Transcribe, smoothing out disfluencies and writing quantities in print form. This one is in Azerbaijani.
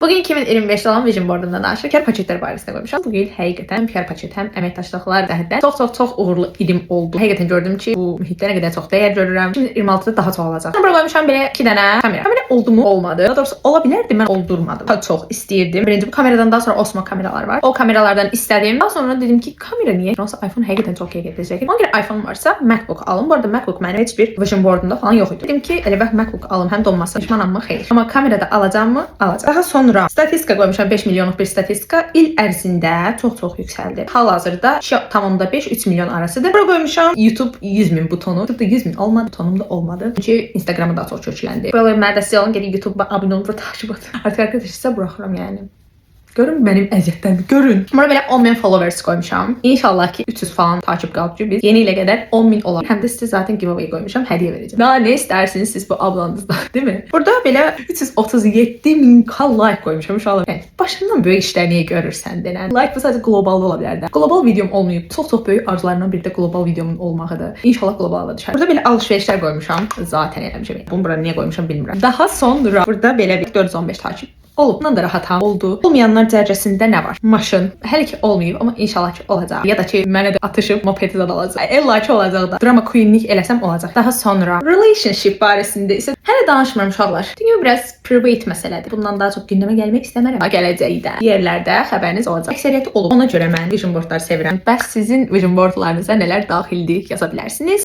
Bugün 2025'te olan Vision Board'umdan danışır. PR paketlər barəsində qoymuşam. Bu il həqiqətən PR paket həm əməkdaşlıqlar cəhətdən çox uğurlu ilim oldu. Həqiqətən gördüm ki, bu mühitdə nə qədər çox dəyər görürəm. 2026-da daha çox olacaq. Bura qoymuşam belə 2 dənə kamera. Kamera oldu mu? Olmadı. Daha doğrusu ola bilərdi, mən oldurmadım. Daha çox istəyirdim. Birinci bu kameradan daha sonra Osmo kameralar var. O kameralardan istədim. Daha sonra dedim ki, kamera niyə? Yoksa iPhone həqiqətən çox keyfiyyətli çəkir. Ona görə iPhone varsa MacBook alın. Bu arada MacBook mənim heç bir Vision Board'umda falan yox idi. Dedim ki, elə bax MacBook alım, həm donmasın. Pişmanam mı? Xeyr. Amma kamerada alacağam mı? Alacağam. Daha sonra statistika qoymuşam, 5 milyonluq bir statistika il ərzində çox yüksəldi. Hal-hazırda 2,5-3 milyon arasıdır. Bura qoymuşam YouTube 100.000 butonu. YouTube da 100.000 olmadı, butonum da olmadı. Çünki Instagramı daha çox kökləndir. Buraları mənə dəstək olun, gəlin YouTube-a abunə olun, burada takip edin. Artıq arkadaşlar sizə buraxıram yəni. Görün benim əziyyətlərimi, görün. Bura belə 10.000 followers qoymuşam. İnşallah ki 300 falan takip qalıcı biz yeni ilə qədər 10.000 olar. Həm də sizə zaten giveaway qoymuşam, hədiyyə verəcəm. Daha nə istərsiniz siz bu ablanızdan, değil mi? Burada belə 337.000 like qoymuşam inşallah. Yəni başından böyük işlər niyə görürsən denən. Like bu sadəcə qlobalda ola bilər də. Qlobal videom olmayıb. Çox böyük arzularımdan biri də qlobal videomun olmağıdır. İnşallah qlobalda düşər. Burada belə alış-verişlər qoymuşam. Zaten eləmişəm. Bunu bura niyə qoymuşam bilmirəm. Daha sonra burada belə 415 takip olub. Bundan da rahatam oldu. Olmayanlar cərcəsində nə var? Maşın. Hələ ki olmayıb, amma inşallah ki olacaq. Ya da ki mənə də atışıb mopedi zad alacaq. Ella ki olacaq da. Drama queenlik eləsəm olacaq. Daha sonra relationship barəsində isə hələ danışmıram uşaqlar. Çünki biraz private məsələdir. Bundan daha çox gündəmə gəlmək istəmirəm. Gələcəkdə yerlərdə xəbəriniz olacaq. Əksəriyyəti olur. Ona görə mən vision boardları sevirəm. Bəs sizin vision boardlarınıza nələr daxildir yaza bilərsiniz.